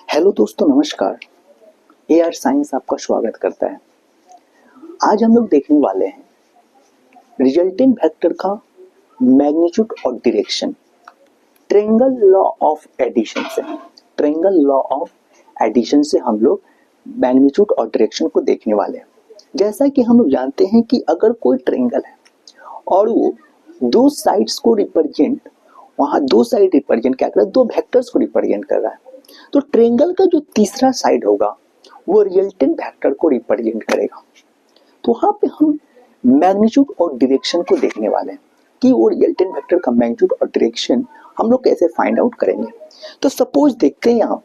Hello दोस्तों, नमस्कार। AR science आपका स्वागत करता है। आज हम लोग देखने वाले हैं रिजल्टेंट वेक्टर का मैग्नीट्यूड और direction triangle law of addition से। ट्रायंगल लॉ ऑफ एडिशन से हम लोग मैग्नीट्यूड और डायरेक्शन को देखने वाले हैं। जैसा कि हम लोग जानते हैं कि अगर कोई ट्रायंगल है और वो दो साइड्स को रिप्रेजेंट, वहां दो साइड रिप्रेजेंट क्या कर रहा है, दो वेक्टर्स को रिप्रेजेंट कर रहा है, तो ट्रायंगल का जो तीसरा साइड होगा वो रिजल्टेंट वेक्टर को रिप्रेजेंट करेगा। तो वहां पे हम मैग्नीट्यूड और डायरेक्शन को देखने वाले हैं कि वो रिजल्टेंट वेक्टर का मैग्नीट्यूड और डायरेक्शन हम लोग कैसे फाइंड आउट करेंगे। तो सपोज देखते हैं यहाँ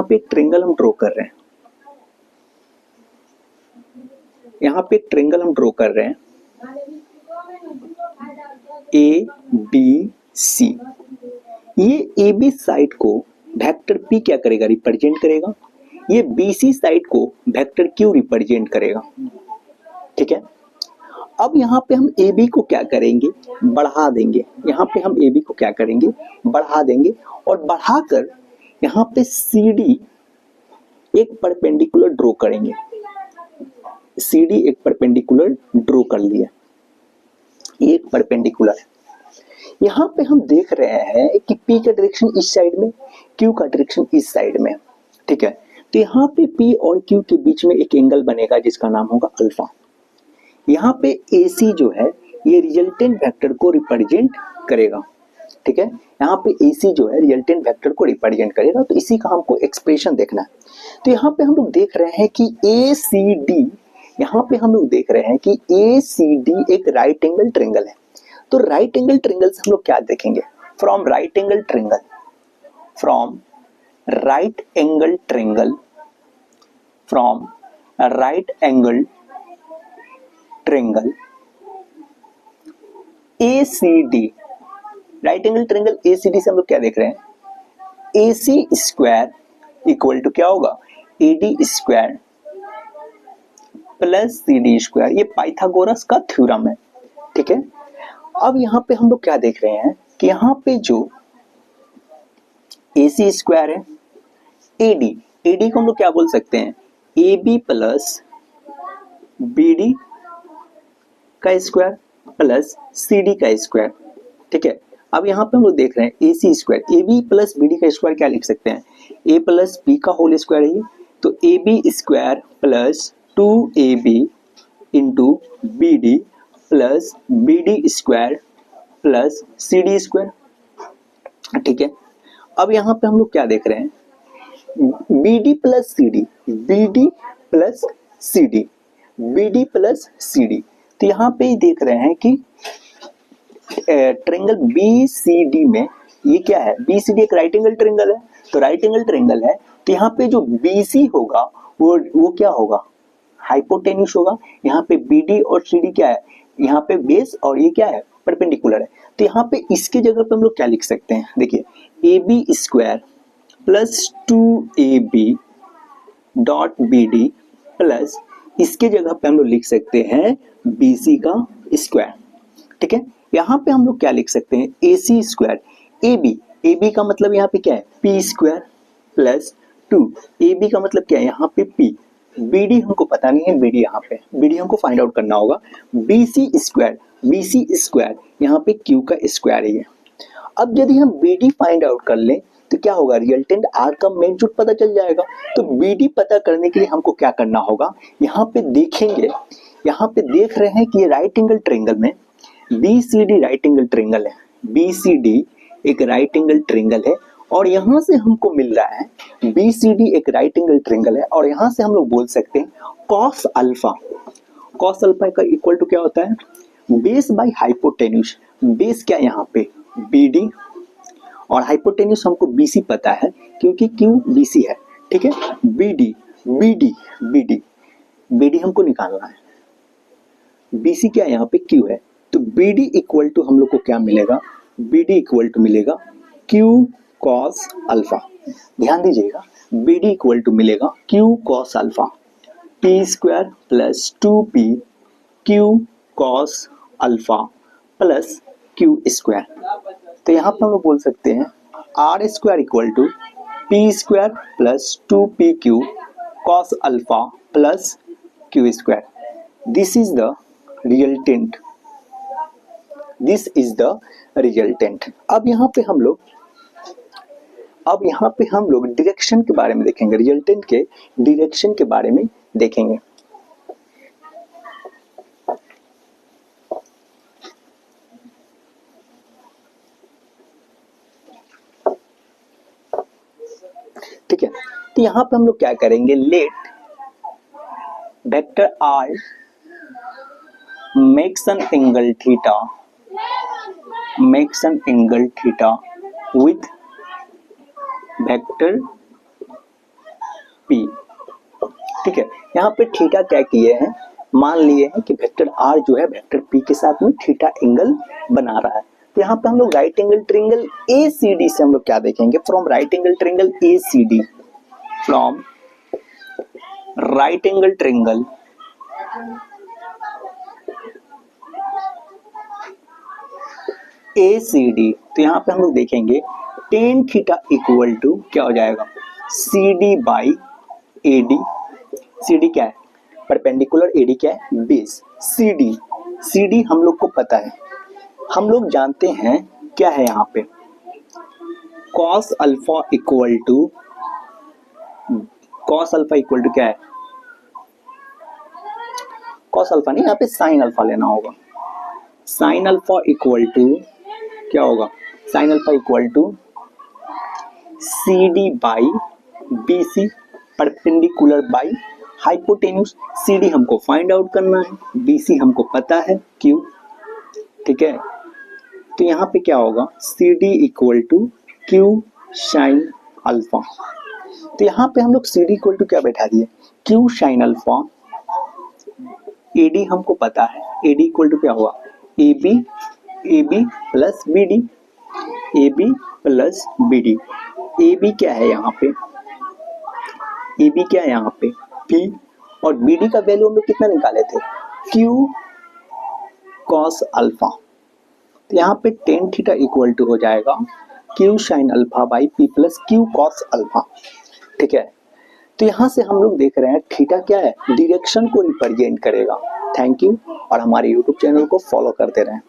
पे एक ट्रायंगल हम ड्रॉ कर रहे हैं। यहाँ पे एक ट्रायंगल हम ड्रॉ कर रहे हैं ए बी सी। ये ए बी साइड को वेक्टर पी क्या करेगा, रिप्रेजेंट करेगा। ये बी सी साइड को वेक्टर क्यू रिप्रेजेंट करेगा। ठीक है, अब यहाँ पे हम ए बी को क्या करेंगे, बढ़ा देंगे। यहाँ पे हम ए बी को क्या करेंगे, बढ़ा देंगे और बढ़ाकर यहाँ पे सी डी एक परपेंडिकुलर ड्रॉ करेंगे। सी डी एक परपेंडिकुलर ड्रॉ कर लिया, एक परपेंडिकुलर है। यहाँ पे हम देख रहे हैं कि P का डायरेक्शन इस साइड में, Q का डायरेक्शन इस साइड में। ठीक है, तो यहाँ पे P और Q के बीच में एक एंगल बनेगा जिसका नाम होगा अल्फा। यहाँ पे AC जो है ये रिजल्टेंट वेक्टर को रिप्रेजेंट करेगा। ठीक है, यहाँ पे AC जो है रिजल्टेंट वेक्टर को रिप्रेजेंट करेगा। तो इसी का हमको एक्सप्रेशन देखना है। तो यहाँ पे हम लोग देख रहे हैं कि ACD, यहाँ पे हम लोग देख रहे हैं कि ACD एक राइट एंगल ट्रायंगल है। तो राइट एंगल ट्रायंगल से हम लोग क्या देखेंगे, from right angle triangle, from right angle triangle, from right angle triangle ACD, right angle triangle ACD से हम लोग क्या देख रहे हैं, AC स्क्वायर इक्वल टू क्या होगा, AD square plus CD square. ये पाइथागोरस का थ्योरम है। ठीक है, अब यहाँ पे हम लोग क्या देख रहे हैं कि यहाँ पे जो AC स्क्वायर है, AD को हम लोग क्या बोल सकते हैं, AB प्लस BD का स्क्वायर प्लस CD का स्क्वायर। ठीक है, अब यहाँ पे हम लोग देख रहे हैं AC square, AB plus BD का स्क्वायर क्या लिख सकते हैं, A प्लस B का होल स्क्वायर है ये। तो AB square plus 2AB into BD plus BD square plus CD square. ठीक है, अब यहाँ पे हम लोग क्या देख रहे हैं, BD plus CD, BD plus CD, BD plus CD। तो यहाँ पे ही देख रहे हैं कि ट्रायंगल BCD में ये क्या है, BCD एक राइट एंगल ट्रायंगल है। तो राइट एंगल ट्रायंगल है तो यहाँ पे जो BC होगा वो क्या होगा, हाइपोटेन्यूस होगा। यहाँ पे BD और CD क्या है, यहाँ पे बेस और ये क्या है, परपेंडिकुलर है। तो यहाँ पे इसके जगह पे हम लोग क्या लिख सकते हैं, देखिए AB square plus 2AB dot BD plus इसके जगह पे हम लोग लिख सकते हैं BC का स्क्वायर। ठीक है, यहाँ पे हम लोग क्या लिख सकते हैं, AC स्क्वायर AB का मतलब यहाँ पे क्या है, P स्क्वायर प्लस 2, AB का मतलब क्या है, यहाँ पे P, BD हमको पता नहीं है, BD यहाँ पे, BD हमको फाइंड आउट करना होगा। BC स्क्वायर यहाँ पे Q का स्क्वायर है ये। अब यदि हम BD फाइंड आउट कर लें तो क्या होगा, रिजल्टेंट R का मैग्नीट्यूड पता चल जाएगा। तो BD पता करने के लिए हमको क्या करना होगा, यहाँ पे देखेंगे, यहाँ पे देख रहे हैं कि ये राइट एंगल ट्रायंगल में BCD राइट एंगल ट्रायंगल है, BCD एक राइट एंगल ट्रायंगल है और यहाँ से हमको मिल रहा है BCD एक राइट एंगल ट्रायंगल है और यहाँ से हम लोग बोल सकते हैं cos अल्फा का इक्वल टू क्या होता है, बेस बाई हाइपोटेन्यूस। बेस क्या है यहाँ पे BD और हाइपोटेन्यूस हमको BC पता है क्योंकि Q BC है। ठीक है, BD हमको निकालना है, BC क्या है यहाँ पे Q है। तो BD इक्वल टू हम लोग को क्या मिलेगा, BD इक्वल टू मिलेगा Q cos अल्फा। ध्यान दीजिएगा, BD इक्वल टू मिलेगा Q cos alpha, P square plus 2P Q cos alpha plus Q square. तो यहाँ पर हम लोग बोल सकते हैं R square equal to P square plus 2pq cos alpha plus Q square. This is the resultant. This is the resultant. अब यहाँ पे हम लोग डायरेक्शन के बारे में देखेंगे. रिजल्टेंट के डायरेक्शन के बारे में देखेंगे. ठीक है, तो यहाँ पे हम लोग क्या करेंगे, let vector R makes an angle theta with vector P. ठीक है, यहाँ पे थीटा क्या किए हैं, मान लिए हैं कि वेक्टर आर जो है वेक्टर पी के साथ में थीटा एंगल बना रहा है. तो यहाँ पे हम लोग राइट एंगल ट्रायंगल ACD से हम लोग क्या देखेंगे, from right angle triangle ACD, from right angle triangle ACD. तो यहाँ पे हम लोग देखेंगे टेन थीटा इक्वल टू क्या हो जाएगा, CD बाई AD. CD क्या है, परपेंडिकुलर, AD क्या है, बेस. CD हम लोग को पता है, हम लोग जानते हैं क्या है यहाँ पे, cos अल्फा इक्वल टू क्या है, cos अल्फा नहीं, यहाँ पे sin अल्फा लेना होगा. sin अल्फा इक्वल टू क्या होगा, sin alpha equal to CD by BC, perpendicular by hypotenuse. CD हमको फाइंड आउट करना है, BC हमको पता है Q. ठीक है, तो यहाँ पे क्या होगा, CD equal to Q sine alpha. तो यहाँ पे हम लोग CD इक्वल टू क्या बैठा दिए, Q साइन अल्फा. AD हमको पता है, AD इक्वल टू क्या हुआ, AB plus BD. AB plus BD. AB क्या है यहाँ पे, AB क्या है यहाँ पे, P. और BD का वैल्यू हम लोग कितना निकाले थे, Q cos अल्फा. तो यहाँ पे टेन थीटा इक्वल टू हो जाएगा Q sine alpha by P plus Q cos alpha. ठीक है, तो यहाँ से हम लोग देख रहे हैं थीटा क्या है, डायरेक्शन को रिप्रेजेंट करेगा. थैंक यू, और हमारे यूट्यूब चैनल को फॉलो करते रहें.